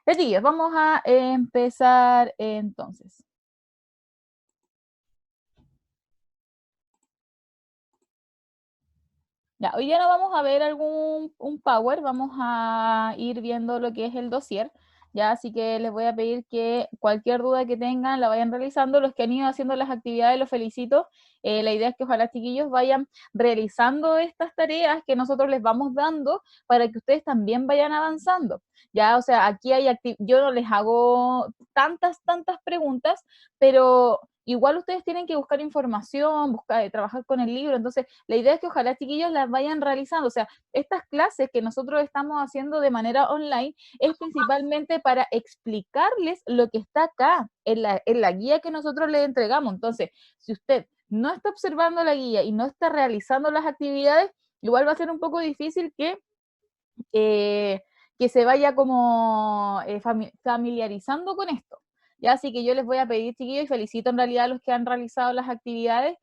Chiquillos, vamos a empezar entonces. Ya, hoy día no vamos a ver un Power, vamos a ir viendo lo que es el dossier, ya, así que les voy a pedir que cualquier duda que tengan la vayan realizando. Los que han ido haciendo las actividades los felicito. La idea es que ojalá chiquillos vayan realizando estas tareas que nosotros les vamos dando para que ustedes también vayan avanzando. Ya, o sea, aquí yo no les hago tantas preguntas, pero igual ustedes tienen que buscar información, trabajar con el libro. Entonces la idea es que ojalá chiquillos las vayan realizando. O sea, estas clases que nosotros estamos haciendo de manera online es principalmente para explicarles lo que está acá en la guía que nosotros les entregamos. Entonces, si usted no está observando la guía y no está realizando las actividades, igual va a ser un poco difícil eh, que se vaya como familiarizando con esto. Ya, así que yo les voy a pedir, chiquillos, y felicito en realidad a los que han realizado las actividades.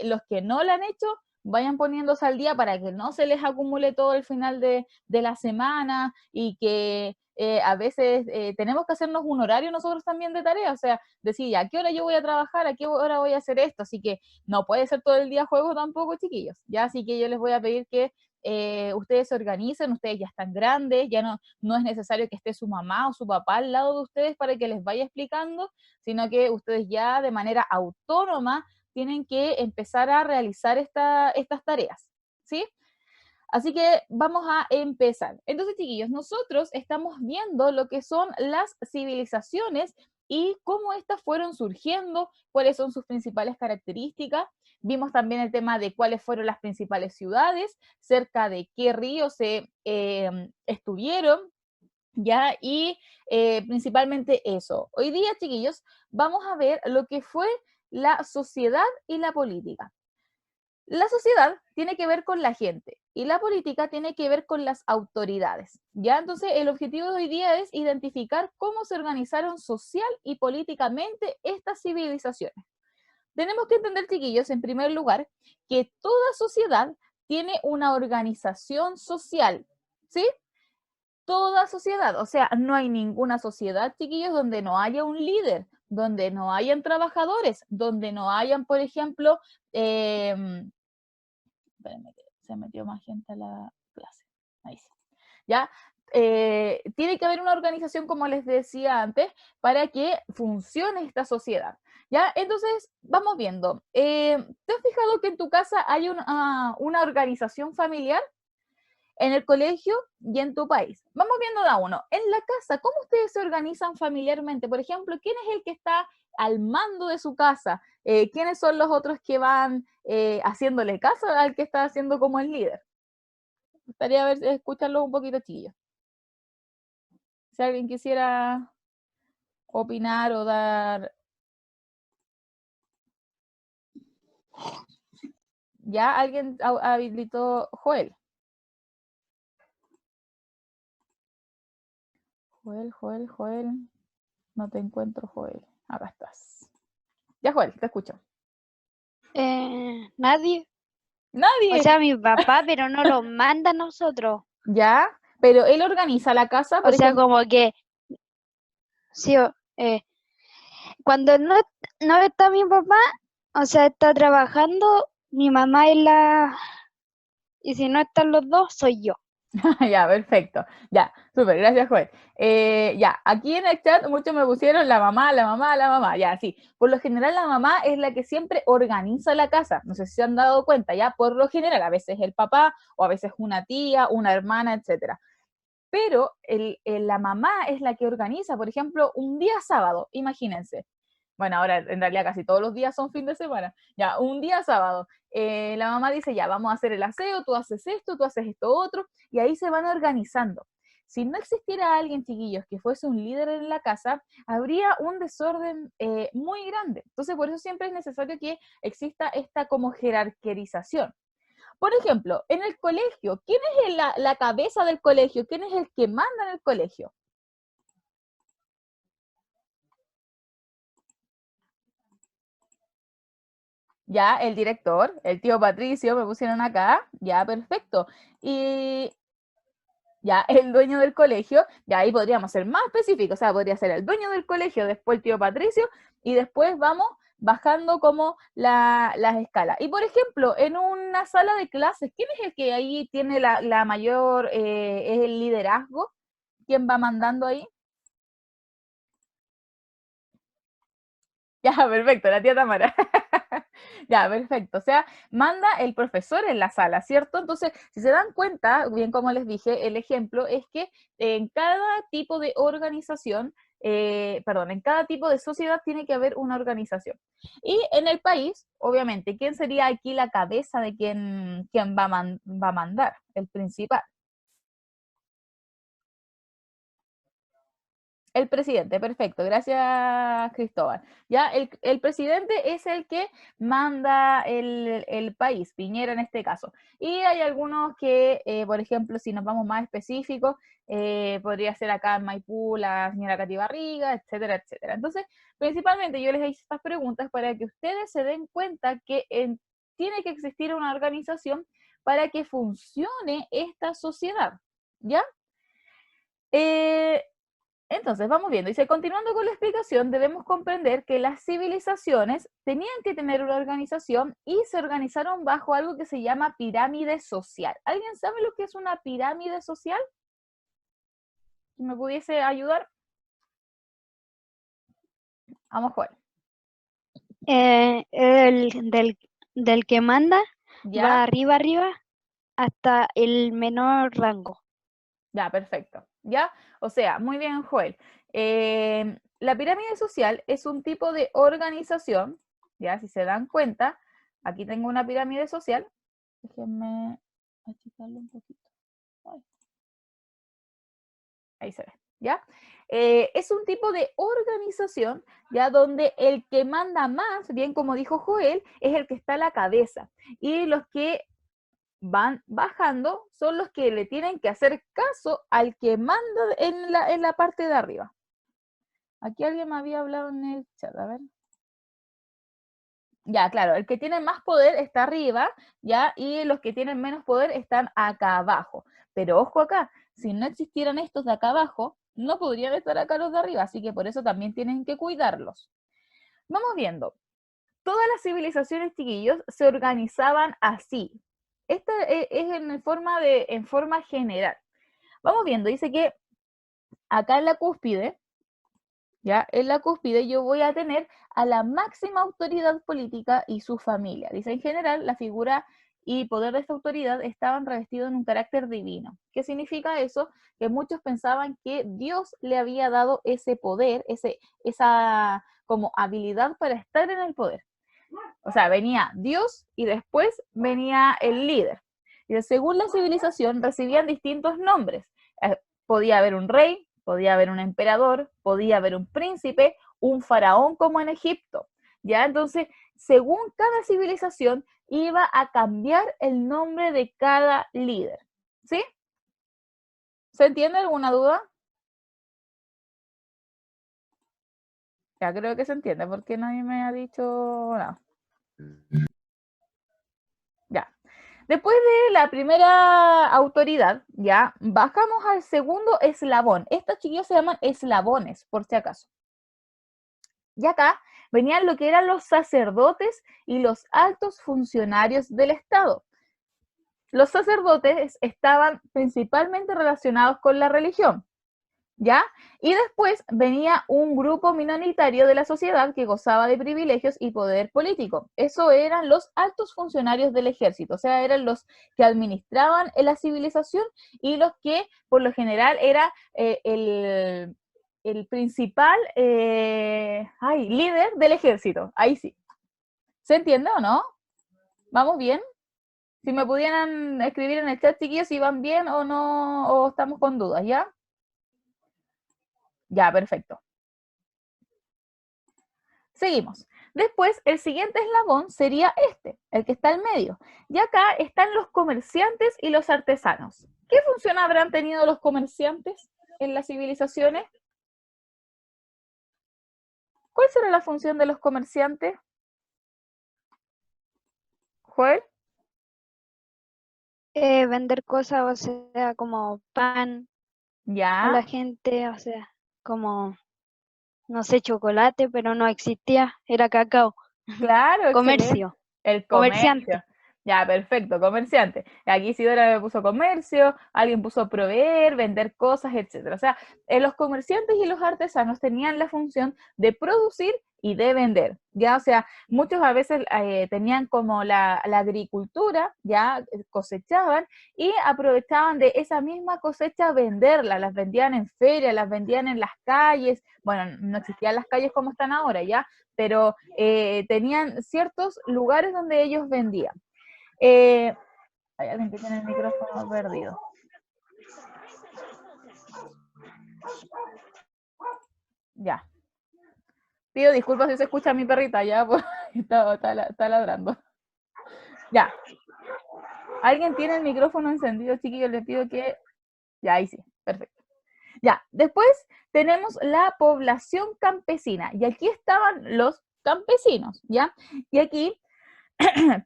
Los que no la han hecho, vayan poniéndose al día para que no se les acumule todo el final de la semana y que a veces tenemos que hacernos un horario nosotros también de tarea, o sea, decir, ¿a qué hora yo voy a trabajar? ¿A qué hora voy a hacer esto? Así que no puede ser todo el día juego tampoco, chiquillos, ya, así que yo les voy a pedir que ustedes se organicen, ustedes ya están grandes, ya no es necesario que esté su mamá o su papá al lado de ustedes para que les vaya explicando, sino que ustedes ya de manera autónoma tienen que empezar a realizar estas tareas, ¿sí? Así que vamos a empezar. Entonces, chiquillos, nosotros estamos viendo lo que son las civilizaciones y cómo estas fueron surgiendo, cuáles son sus principales características. Vimos también el tema de cuáles fueron las principales ciudades, cerca de qué ríos se estuvieron, ¿ya? Y principalmente eso. Hoy día, chiquillos, vamos a ver lo que fue la sociedad y la política. La sociedad tiene que ver con la gente y la política tiene que ver con las autoridades. ¿Ya? Entonces, el objetivo de hoy día es identificar cómo se organizaron social y políticamente estas civilizaciones. Tenemos que entender, chiquillos, en primer lugar, que toda sociedad tiene una organización social, ¿sí? Toda sociedad, o sea, no hay ninguna sociedad, chiquillos, donde no haya un líder, donde no hayan trabajadores, donde no hayan, por ejemplo, espérenme que se metió más gente a la clase. Ahí sí. ¿Ya? Tiene que haber una organización, como les decía antes, para que funcione esta sociedad. ¿Ya? Entonces, vamos viendo. ¿Te has fijado que en tu casa hay una organización familiar? En el colegio y en tu país. Vamos viendo de a uno. En la casa, ¿cómo ustedes se organizan familiarmente? Por ejemplo, ¿quién es el que está al mando de su casa? ¿Quiénes son los otros que van haciéndole caso al que está haciendo como el líder? Me gustaría ver, escucharlo un poquito, chillo. Si alguien quisiera opinar o dar... ¿Ya? ¿Alguien habilitó? Joel. Joel. No te encuentro, Joel. Acá estás. Ya, Joel, te escucho. Nadie. O Nadie. sea, mi papá, pero no lo manda a nosotros. ¿Ya? Pero él organiza la casa, O por sea, ejemplo. como que sí, cuando no está mi papá, o sea, está trabajando, mi mamá es la... Y si no están los dos, soy yo. Ya, perfecto. Ya, súper, gracias, Joel. Ya, aquí en el chat muchos me pusieron la mamá, la mamá, la mamá. Ya, sí. Por lo general, la mamá es la que siempre organiza la casa. No sé si se han dado cuenta, ya, por lo general, a veces el papá o a veces una tía, una hermana, etcétera. Pero la mamá es la que organiza, por ejemplo, un día sábado, imagínense. Bueno, ahora en realidad casi todos los días son fin de semana. Ya, un día sábado, la mamá dice, ya, vamos a hacer el aseo, tú haces esto, tú haces esto otro, y ahí se van organizando. Si no existiera alguien, chiquillos, que fuese un líder en la casa, habría un desorden muy grande. Entonces, por eso siempre es necesario que exista esta como jerarquización. Por ejemplo, en el colegio, ¿quién es la cabeza del colegio? ¿Quién es el que manda en el colegio? Ya, el director, el tío Patricio, me pusieron acá, ya, perfecto. Y ya, el dueño del colegio, ya ahí podríamos ser más específicos, o sea, podría ser el dueño del colegio, después el tío Patricio, y después vamos bajando como las escalas. Y por ejemplo, en una sala de clases, ¿quién es el que ahí tiene la mayor, es el liderazgo? ¿Quién va mandando ahí? Ya, perfecto, la tía Tamara. Ya, perfecto. O sea, manda el profesor en la sala, ¿cierto? Entonces, si se dan cuenta, bien como les dije, el ejemplo es que en cada tipo de organización, perdón, en cada tipo de sociedad tiene que haber una organización. Y en el país, obviamente, ¿quién sería aquí la cabeza de quién va a mandar? El principal. El presidente, perfecto, gracias Cristóbal. Ya, el presidente es el que manda el país, Piñera en este caso. Y hay algunos que, por ejemplo, si nos vamos más específicos, podría ser acá en Maipú la señora Cati Barriga, etcétera, etcétera. Entonces, principalmente yo les hice estas preguntas para que ustedes se den cuenta que tiene que existir una organización para que funcione esta sociedad, ¿ya? Eh, entonces, vamos viendo. Dice, continuando con la explicación, debemos comprender que las civilizaciones tenían que tener una organización y se organizaron bajo algo que se llama pirámide social. ¿Alguien sabe lo que es una pirámide social? ¿Que me pudiese ayudar? Vamos, Juan. Del que manda ¿Ya? va arriba, arriba, hasta el menor rango. Ya, perfecto. ¿Ya? O sea, muy bien, Joel. La pirámide social es un tipo de organización, ¿ya? Si se dan cuenta, aquí tengo una pirámide social. Déjenme achicarlo un poquito. Ay, ahí se ve, ¿ya? Es un tipo de organización, ¿ya? Donde el que manda más, bien como dijo Joel, es el que está a la cabeza. Y los que van bajando son los que le tienen que hacer caso al que manda en la parte de arriba. Aquí alguien me había hablado en el chat, a ver. Ya, claro, el que tiene más poder está arriba, ¿ya? Y los que tienen menos poder están acá abajo. Pero ojo acá, si no existieran estos de acá abajo, no podrían estar acá los de arriba, así que por eso también tienen que cuidarlos. Vamos viendo. Todas las civilizaciones, chiquillos, se organizaban así. Esta es en forma general. Vamos viendo, dice que acá en la cúspide, ¿ya? En la cúspide yo voy a tener a la máxima autoridad política y su familia. Dice, en general, la figura y poder de esta autoridad estaban revestidos en un carácter divino. ¿Qué significa eso? Que muchos pensaban que Dios le había dado ese poder, esa como habilidad para estar en el poder. O sea, venía Dios y después venía el líder. Y según la civilización recibían distintos nombres. Podía haber un rey, podía haber un emperador, podía haber un príncipe, un faraón como en Egipto. ¿Ya? Entonces, según cada civilización, iba a cambiar el nombre de cada líder. ¿Sí? ¿Se entiende alguna duda? Ya creo que se entiende, porque nadie me ha dicho nada. Ya. Después de la primera autoridad, ya, bajamos al segundo eslabón. Estos chiquillos se llaman eslabones, por si acaso. Y acá venían lo que eran los sacerdotes y los altos funcionarios del Estado. Los sacerdotes estaban principalmente relacionados con la religión, ¿ya? Y después venía un grupo minoritario de la sociedad que gozaba de privilegios y poder político. Eso eran los altos funcionarios del ejército, o sea, eran los que administraban la civilización y los que, por lo general, era el principal líder del ejército. Ahí sí. ¿Se entiende o no? ¿Vamos bien? Si me pudieran escribir en el chat, chiquillos, si van bien o no, o estamos con dudas, ¿ya? Ya, perfecto. Seguimos. Después, el siguiente eslabón sería este, el que está al medio. Y acá están los comerciantes y los artesanos. ¿Qué función habrán tenido los comerciantes en las civilizaciones? ¿Cuál será la función de los comerciantes? Joel, vender cosas, o sea, como pan a ¿Ya? la gente, o sea, como, no sé, chocolate, pero no existía, era cacao. Claro, excelente. Comercio, El comerciante. comercio. Ya, perfecto, comerciante. Aquí Isidora me puso comercio, alguien puso proveer, vender cosas, etcétera. O sea, los comerciantes y los artesanos tenían la función de producir y de vender, ¿ya? O sea, muchos a veces tenían como la agricultura, ¿ya? Cosechaban y aprovechaban de esa misma cosecha venderla, las vendían en ferias, las vendían en las calles, bueno, no existían las calles como están ahora, ¿ya? Pero tenían ciertos lugares donde ellos vendían. Hay alguien que tiene el micrófono perdido. Ya. Pido disculpas si se escucha a mi perrita, ya, pues, está ladrando. Ya. Alguien tiene el micrófono encendido, chiquillos, les pido que... Ya, ahí sí, perfecto. Ya, después tenemos la población campesina, y aquí estaban los campesinos, ¿ya? Y aquí,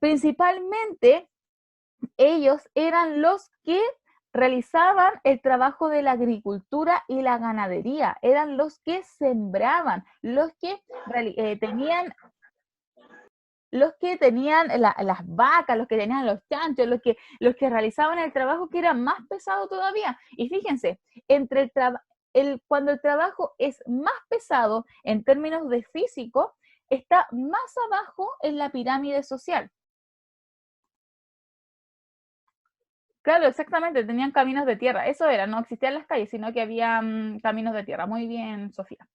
principalmente, ellos eran los que realizaban el trabajo de la agricultura y la ganadería, eran los que sembraban, los que tenían las vacas, los que tenían los chanchos, los que realizaban el trabajo que era más pesado todavía. Y fíjense, cuando el trabajo es más pesado en términos de físico, está más abajo en la pirámide social. Claro, exactamente, tenían caminos de tierra, eso era, no existían las calles, sino que había caminos de tierra. Muy bien, Sofía.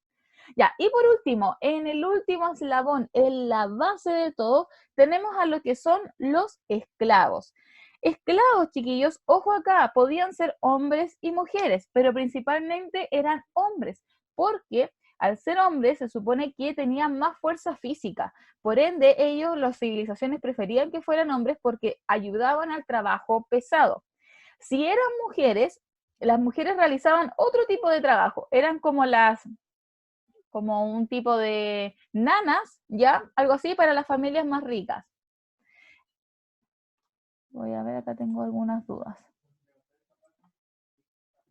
Ya, y por último, en el último eslabón, en la base de todo, tenemos a lo que son los esclavos. Esclavos, chiquillos, ojo acá, podían ser hombres y mujeres, pero principalmente eran hombres, porque al ser hombres se supone que tenían más fuerza física. Por ende, ellos, las civilizaciones preferían que fueran hombres porque ayudaban al trabajo pesado. Si eran mujeres, las mujeres realizaban otro tipo de trabajo, eran como un tipo de nanas, ¿ya? Algo así para las familias más ricas. Voy a ver, acá tengo algunas dudas.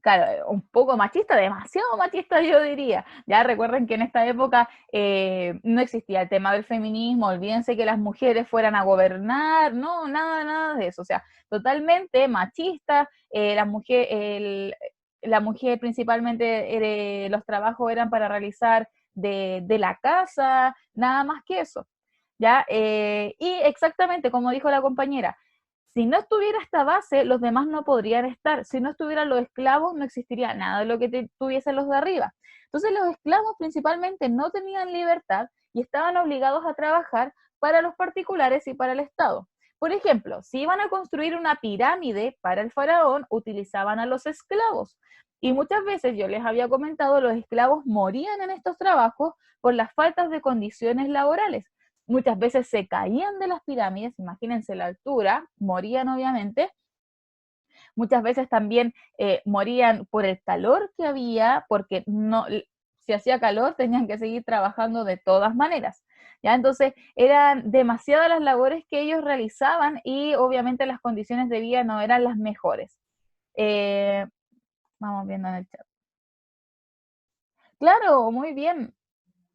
Claro, un poco machista, demasiado machista yo diría. Ya recuerden que en esta época no existía el tema del feminismo, olvídense que las mujeres fueran a gobernar, no, nada de eso. O sea, totalmente machista, la mujer principalmente los trabajos eran para realizar de la casa, nada más que eso. ¿Ya? Y exactamente como dijo la compañera, si no estuviera esta base, los demás no podrían estar. Si no estuvieran los esclavos, no existiría nada de lo que tuviesen los de arriba. Entonces los esclavos principalmente no tenían libertad y estaban obligados a trabajar para los particulares y para el Estado. Por ejemplo, si iban a construir una pirámide para el faraón, utilizaban a los esclavos. Y muchas veces, yo les había comentado, los esclavos morían en estos trabajos por las faltas de condiciones laborales. Muchas veces se caían de las pirámides, imagínense la altura, morían obviamente. Muchas veces también morían por el calor que había, porque no, si hacía calor tenían que seguir trabajando de todas maneras. ¿Ya? Entonces eran demasiadas las labores que ellos realizaban y obviamente las condiciones de vida no eran las mejores. Eh, Vamos viendo en el chat. Claro, muy bien.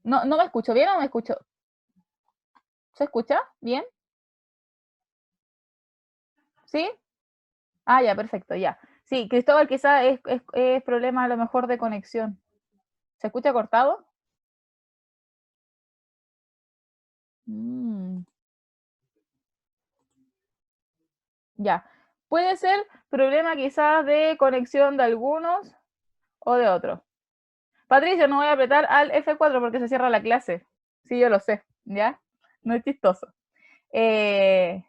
¿No me escucho bien o me escucho? ¿Se escucha bien? ¿Sí? Ah, ya, perfecto, ya. Sí, Cristóbal, quizá es problema a lo mejor de conexión. ¿Se escucha cortado? Mm, ya. Puede ser problema quizás de conexión de algunos o de otros. Patricio, no voy a apretar al F4 porque se cierra la clase. Sí, yo lo sé, ¿ya? No es chistoso. Eh,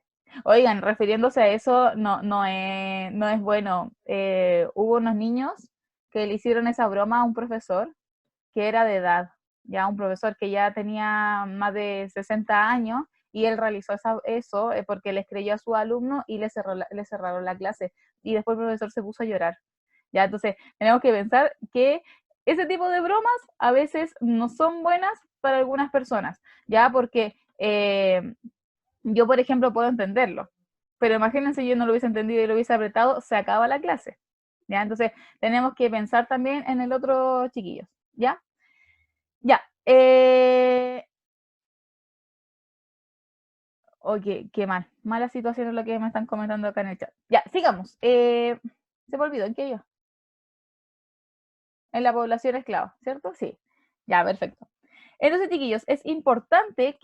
Oigan, refiriéndose a eso, no es bueno. Hubo unos niños que le hicieron esa broma a un profesor que era de edad, ya un profesor que ya tenía más de 60 años y él realizó eso porque les creyó a su alumno y le cerraron la clase y después el profesor se puso a llorar. Ya, entonces tenemos que pensar que ese tipo de bromas a veces no son buenas para algunas personas, ya porque yo, por ejemplo, puedo entenderlo, pero imagínense, yo no lo hubiese entendido y lo hubiese apretado, se acaba la clase. ¿Ya? Entonces, tenemos que pensar también en el otro, chiquillos. ¿Ya? Ya. Oye, qué mal. Mala situación es lo que me están comentando acá en el chat. Ya, sigamos. Se me olvidó, ¿en qué iba? En la población esclava, ¿cierto? Sí. Ya, perfecto. Entonces, chiquillos, es importante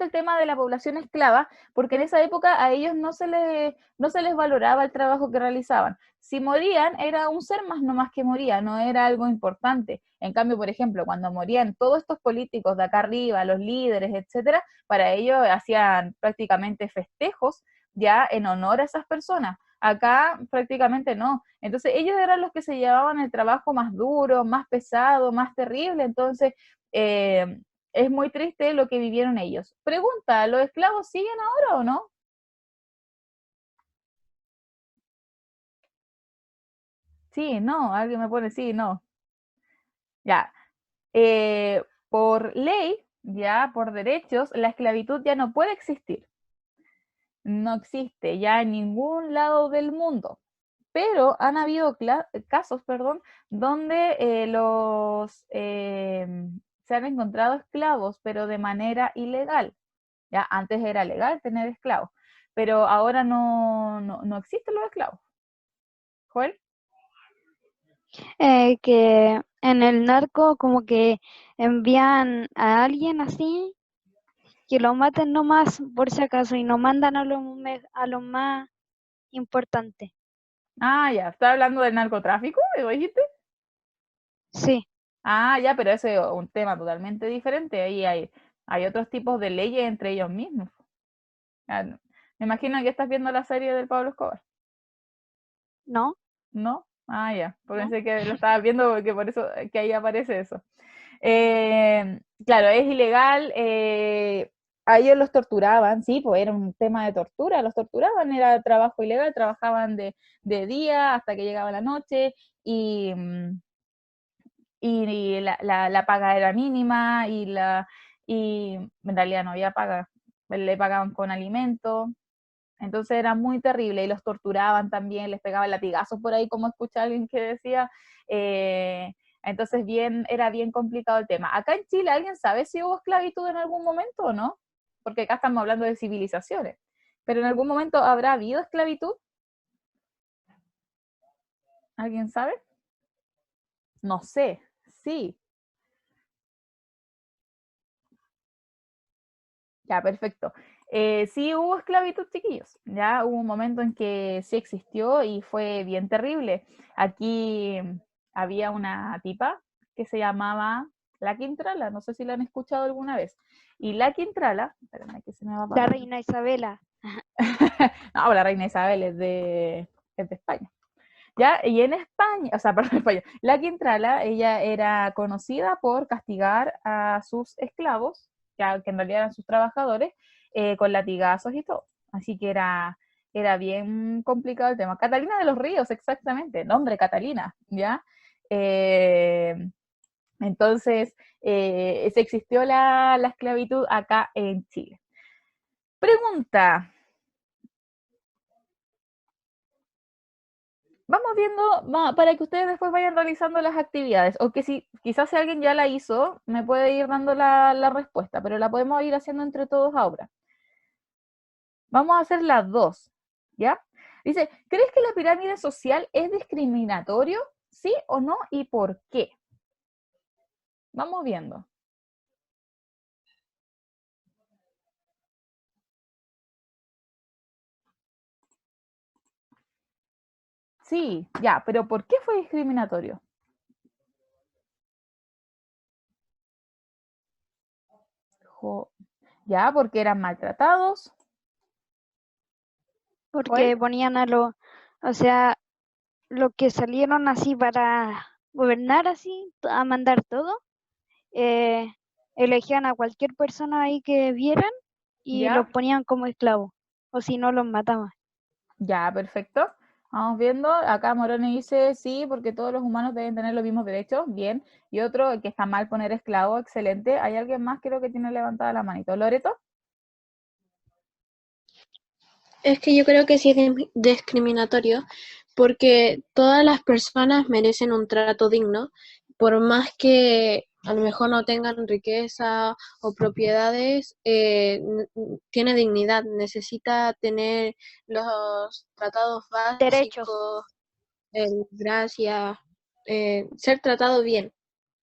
el tema de la población esclava, porque en esa época a ellos no se les valoraba el trabajo que realizaban. Si morían, era un ser más nomás que moría, no era algo importante. En cambio, por ejemplo, cuando morían todos estos políticos de acá arriba, los líderes, etcétera, para ellos hacían prácticamente festejos ya en honor a esas personas. Acá prácticamente no. Entonces ellos eran los que se llevaban el trabajo más duro, más pesado, más terrible. Entonces, es muy triste lo que vivieron ellos. Pregunta, ¿los esclavos siguen ahora o no? Sí, no, alguien me pone sí, no. Ya. Por ley, ya, por derechos, la esclavitud ya no puede existir. No existe ya en ningún lado del mundo. Pero han habido casos, perdón, donde se han encontrado esclavos, pero de manera ilegal. Ya, antes era legal tener esclavos, pero ahora no existen los esclavos. ¿Joel? Que en el narco como que envían a alguien así, que lo maten nomás por si acaso y no mandan a lo más importante. Ah, ya, ¿está hablando del narcotráfico, ¿me dijiste? Sí, Ah, ya, pero ese es un tema totalmente diferente. Ahí hay otros tipos de leyes entre ellos mismos. Ah, me imagino que estás viendo la serie del Pablo Escobar, ¿no? ¿no? Ah, ya, porque ¿No? pensé que lo estabas viendo porque por eso que ahí aparece eso. Claro, es ilegal. A ellos los torturaban, sí, pues era un tema de tortura, los torturaban, era trabajo ilegal, trabajaban de día hasta que llegaba la noche y, y la paga era mínima y en realidad no había paga, le pagaban con alimentos, entonces era muy terrible y los torturaban también, les pegaban latigazos por ahí, como escuché a alguien que decía. Entonces era bien complicado el tema. Acá en Chile, ¿alguien sabe si hubo esclavitud en algún momento o no? Porque acá estamos hablando de civilizaciones. Pero en algún momento habrá habido esclavitud. ¿Alguien sabe? No sé. Sí. Ya, perfecto. Sí hubo esclavitud, chiquillos. Ya hubo un momento en que sí existió y fue bien terrible. Aquí había una tipa que se llamaba La Quintrala, no sé si la han escuchado alguna vez. Y La Quintrala, espérame que se me va a La apagar. reina Isabela. No, la reina Isabel es de España. ¿Ya? Y en España, o sea, perdón, España, la Quintrala, ella era conocida por castigar a sus esclavos, que en realidad eran sus trabajadores, con latigazos y todo. Así que era bien complicado el tema. Catalina de los Ríos, exactamente, nombre Catalina, ¿ya? Eh, entonces, se existió la esclavitud acá en Chile. Pregunta, vamos viendo para que ustedes después vayan realizando las actividades, o que si quizás si alguien ya la hizo, me puede ir dando la respuesta, pero la podemos ir haciendo entre todos ahora. Vamos a hacer las dos, ¿ya? Dice, ¿crees que la pirámide social es discriminatorio? ¿Sí o no? ¿Y por qué? Vamos viendo. Sí, ya, pero ¿por qué fue discriminatorio? Ya, porque eran maltratados. ¿Joel? Porque ponían o sea, lo que salieron así para gobernar así, a mandar todo, eh, elegían a cualquier persona ahí que vieran y los ¿Ya? ponían como esclavos, o si no los mataban. Ya, perfecto. Vamos viendo. Acá Morone dice sí, porque todos los humanos deben tener los mismos derechos. Bien. Y otro, que está mal poner esclavo. Excelente. ¿Hay alguien más? Creo que tiene levantada la manito. ¿Loreto? Es que yo creo que sí es discriminatorio porque todas las personas merecen un trato digno, por más que a lo mejor no tengan riqueza o propiedades, tiene dignidad, necesita tener los tratados Derechos, básicos, gracias, ser tratado bien.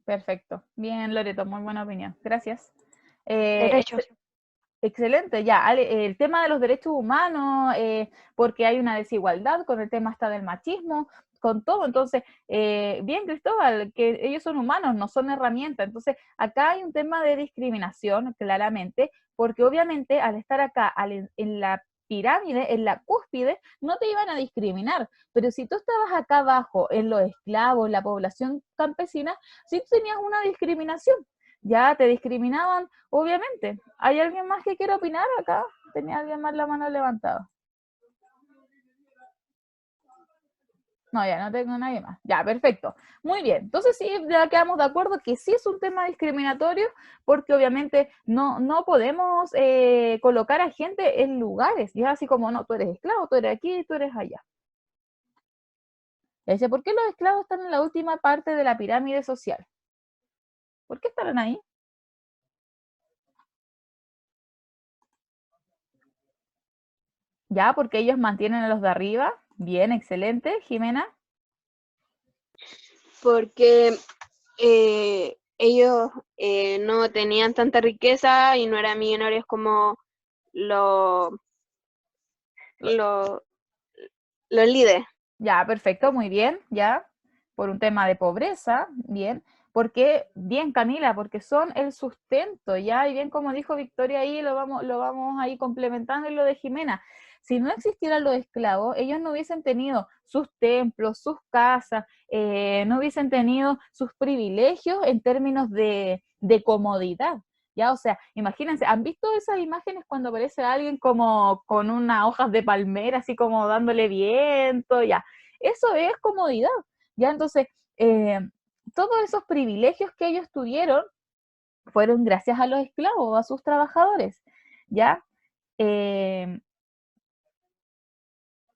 Perfecto. Bien, Loreto, muy buena opinión. Gracias. derechos. Excelente, ya. Ale, el tema de los derechos humanos, porque hay una desigualdad con el tema hasta del machismo, con todo. Entonces, bien, Cristóbal, que ellos son humanos, no son herramientas. Entonces, acá hay un tema de discriminación, claramente, porque obviamente al estar acá en la pirámide, en la cúspide, no te iban a discriminar. Pero si tú estabas acá abajo, en los esclavos, la población campesina, sí tenías una discriminación. Ya te discriminaban, obviamente. ¿Hay alguien más que quiera opinar acá? ¿Tenía alguien más la mano levantada? No, ya no tengo nadie más. Ya, perfecto. Muy bien. Entonces sí, ya quedamos de acuerdo que sí es un tema discriminatorio porque obviamente no podemos colocar a gente en lugares. Ya así como, no, tú eres esclavo, tú eres aquí, tú eres allá. Y dice, ¿por qué los esclavos están en la última parte de la pirámide social? ¿Por qué estarán ahí? Ya, porque ellos mantienen a los de arriba. Bien, excelente. Jimena. Porque ellos no tenían tanta riqueza y no eran millonarios como los lo, líderes. Ya, perfecto, muy bien, ya. Por un tema de pobreza, bien. Porque, bien, Camila, porque son el sustento, ya, y bien como dijo Victoria ahí, lo vamos ahí complementando en lo de Jimena. Si no existieran los esclavos, ellos no hubiesen tenido sus templos, sus casas, no hubiesen tenido sus privilegios en términos de comodidad. Ya, o sea, imagínense, ¿han visto esas imágenes cuando aparece alguien como con unas hojas de palmera, así como dándole viento? Ya, eso es comodidad. Ya, entonces, eh, todos esos privilegios que ellos tuvieron fueron gracias a los esclavos, a sus trabajadores. Ya, eh,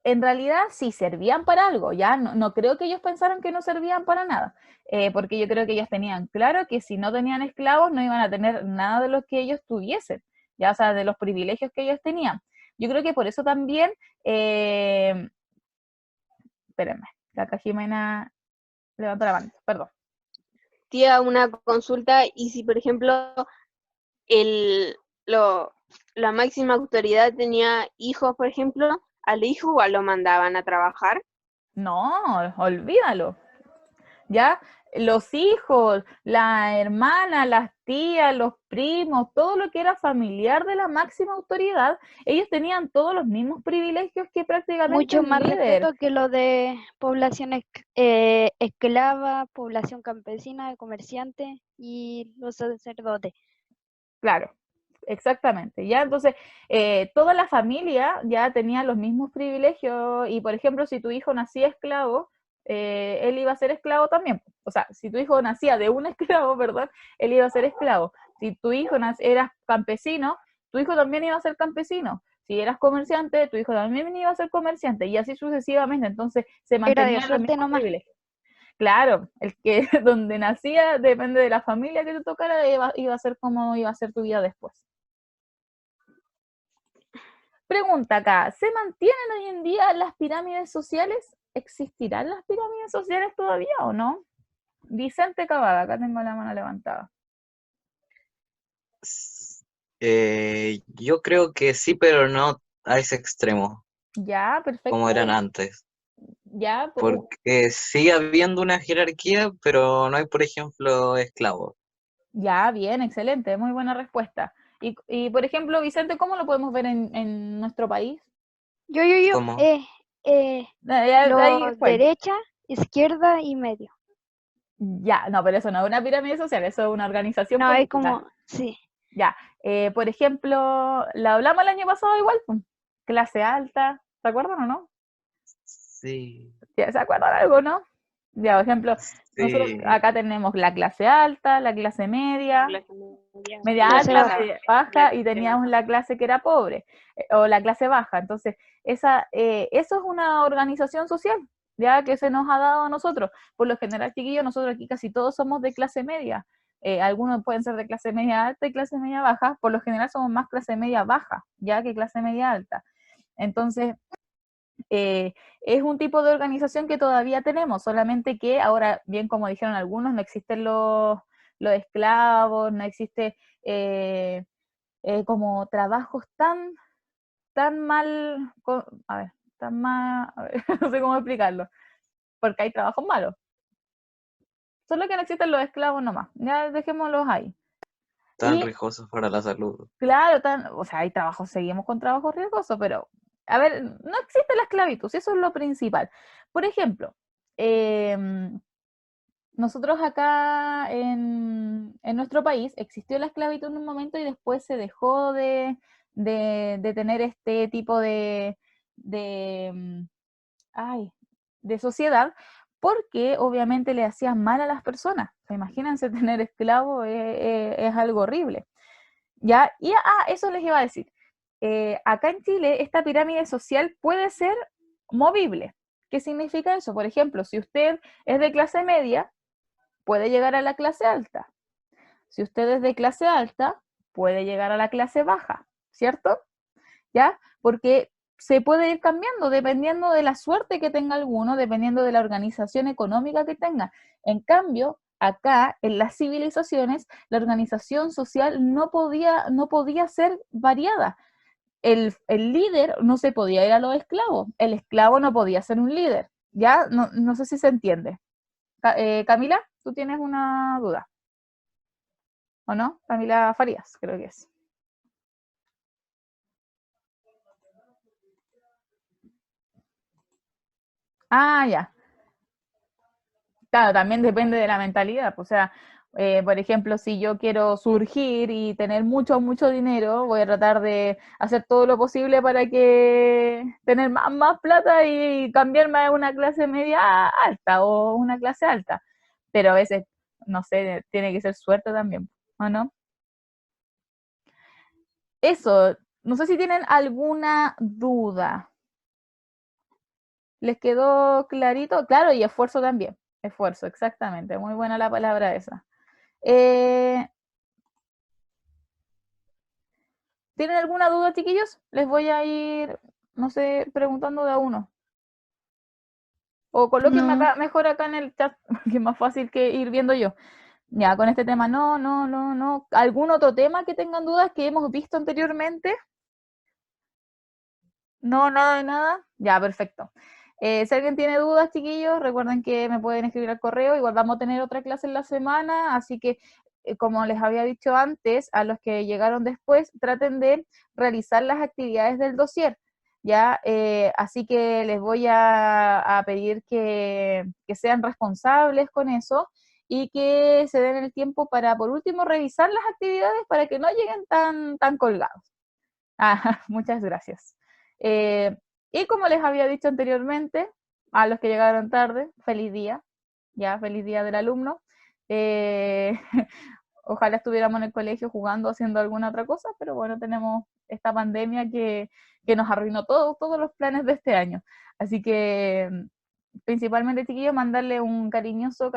en realidad sí servían para algo, ya no creo que ellos pensaran que no servían para nada, porque yo creo que ellos tenían claro que si no tenían esclavos no iban a tener nada de lo que ellos tuviesen, ya, o sea, de los privilegios que ellos tenían. Yo creo que por eso también, espérenme, acá Jimena levanta la mano, perdón. Tía, una consulta, y si por ejemplo el, la máxima autoridad tenía hijos, por ejemplo, al hijo igual lo mandaban a trabajar. No, olvídalo. ¿Ya? Los hijos, la hermana, las tías, los primos, todo lo que era familiar de la máxima autoridad, ellos tenían todos los mismos privilegios que prácticamente Mucho un más líder. respeto que lo de población esclava, población campesina, comerciante y los sacerdotes. Claro, exactamente. Ya, entonces, toda la familia ya tenía los mismos privilegios y, por ejemplo, si tu hijo nacía esclavo, él iba a ser esclavo también. O sea, si tu hijo nacía de un esclavo, perdón, él iba a ser esclavo. Si tu hijo era campesino, tu hijo también iba a ser campesino. Si eras comerciante, tu hijo también iba a ser comerciante y así sucesivamente. Entonces, se Era de mantenían los suerte mismos nomás. privilegios. Claro, el que donde nacía depende de la familia que te tocara, iba a ser como iba a ser tu vida después. Pregunta acá, ¿se mantienen hoy en día las pirámides sociales? ¿Existirán las pirámides sociales todavía o no? Vicente Cavada, acá tengo la mano levantada. Yo creo que sí, pero no a ese extremo, Ya, perfecto. como eran antes. Ya, Porque sigue habiendo una jerarquía, pero no hay, por ejemplo, esclavos. ya, bien, excelente, muy buena respuesta. Y por ejemplo, Vicente, ¿cómo lo podemos ver en nuestro país? Yo, Como, Ahí lo fue. derecha, izquierda y medio. Ya, no, pero eso no es una pirámide social, eso es una organización No, es política. como, sí. Ya, por ejemplo, la hablamos el año pasado igual, pues, clase alta, ¿se acuerdan o no? sí, ¿Ya se acuerdan algo, no? Ya, por ejemplo, nosotros sí, acá tenemos la clase alta, la clase media, media Clase alta, baja. media baja, y teníamos la clase que era pobre, o la clase baja. Entonces, eso es una organización social, ya que se nos ha dado a nosotros. Por lo general, chiquillos, nosotros aquí casi todos somos de clase media. Algunos pueden ser de clase media alta y clase media baja. Por lo general somos más clase media baja, ya que clase media alta. Entonces, es un tipo de organización que todavía tenemos, solamente que ahora, bien como dijeron algunos, no existen los esclavos, no existe como trabajos tan mal, a ver, tan mal, a ver, no sé cómo explicarlo, porque hay trabajos malos. Solo que no existen los esclavos nomás, ya dejémoslos ahí. Tan Y riesgosos para la salud. claro, o sea, hay trabajos, seguimos con trabajos riesgosos, pero, a ver, no existe la esclavitud, eso es lo principal. Por ejemplo, nosotros acá en nuestro país existió la esclavitud en un momento y después se dejó de tener este tipo de, ay, de sociedad, porque obviamente le hacían mal a las personas. O sea, imagínense tener esclavos, es algo horrible. ¿Ya? Y eso les iba a decir. Acá en Chile, esta pirámide social puede ser movible. ¿Qué significa eso? Por ejemplo, si usted es de clase media, puede llegar a la clase alta. Si usted es de clase alta, puede llegar a la clase baja, ¿cierto? ¿Ya? Porque se puede ir cambiando dependiendo de la suerte que tenga alguno, dependiendo de la organización económica que tenga. En cambio, acá en las civilizaciones, la organización social no podía ser variada. El líder no se podía ir a los esclavos, el esclavo no podía ser un líder. ¿Ya? No sé si se entiende. Camila, tú tienes una duda, ¿o no? Camila Farías, creo que es. Ah, ya. Claro, también depende de la mentalidad. O sea, por ejemplo, si yo quiero surgir y tener mucho dinero, voy a tratar de hacer todo lo posible para que tener más plata y cambiarme a una clase media alta o una clase alta. Pero a veces, no sé, tiene que ser suerte también, ¿o no? Eso, no sé si tienen alguna duda. ¿Les quedó clarito? Claro, y esfuerzo también. Esfuerzo, exactamente. Muy buena la palabra esa. ¿Tienen alguna duda, chiquillos? Les voy a ir, no sé, preguntando de a uno. O colóquenme No, acá, mejor acá en el chat, que es más fácil que ir viendo yo. Ya, con este tema, no. ¿Algún otro tema que tengan dudas que hemos visto anteriormente? No, nada de nada. Ya, perfecto. Si alguien tiene dudas, chiquillos, recuerden que me pueden escribir al correo. Igual vamos a tener otra clase en la semana, así que, como les había dicho antes, a los que llegaron después, traten de realizar las actividades del dossier. ¿Ya? Así que les voy a pedir que sean responsables con eso y que se den el tiempo para, por último, revisar las actividades para que no lleguen tan colgados. Ah, muchas gracias. Eh, y como les había dicho anteriormente, a los que llegaron tarde, feliz día, ya, feliz día del alumno. Eh, ojalá estuviéramos en el colegio jugando, haciendo alguna otra cosa, pero bueno, tenemos esta pandemia que nos arruinó todos los planes de este año. Así que, principalmente, chiquillos, mandarle un cariñoso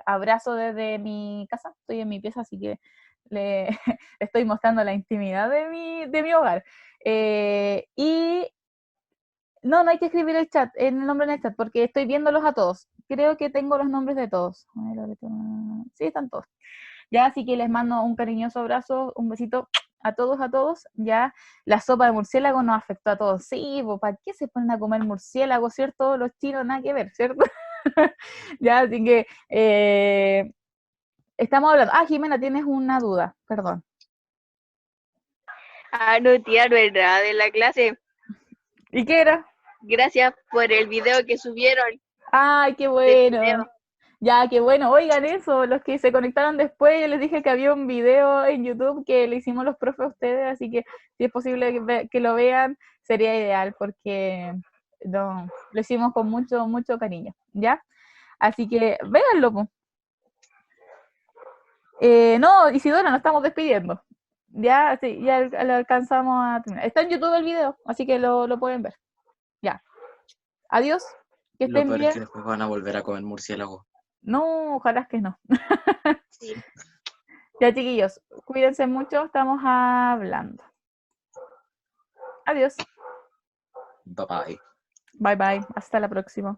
abrazo desde mi casa. Estoy en mi pieza, así que le estoy mostrando la intimidad de mi hogar. Y no hay que escribir el nombre en el chat, porque estoy viéndolos a todos. Creo que tengo los nombres de todos. Sí, están todos. Ya, así que les mando un cariñoso abrazo, un besito a todos. Ya, la sopa de murciélago nos afectó a todos. Sí, ¿para qué se ponen a comer murciélago, cierto? Los chinos, nada que ver, ¿cierto? Ya, así que estamos hablando. Ah, Jimena, tienes una duda, perdón. Ah, no, tía, no es nada de la clase. ¿Y qué era? Gracias por el video que subieron Ay, qué del bueno. video. Ya, qué bueno. Oigan eso, los que se conectaron después, yo les dije que había un video en YouTube que le hicimos los profes a ustedes, así que si es posible que lo vean, sería ideal porque no, lo hicimos con mucho cariño, ¿ya? Así que véanlo, po. No, Isidora, nos estamos despidiendo. Ya, sí, ya lo alcanzamos a terminar. Está en YouTube el video, así que lo pueden ver. Ya. Adiós. Que Lo estén peor es bien. que después van a volver a comer murciélago. No, ojalá que no. Sí. Ya, chiquillos, cuídense mucho, estamos hablando. Adiós. Bye bye. Bye bye. Hasta la próxima.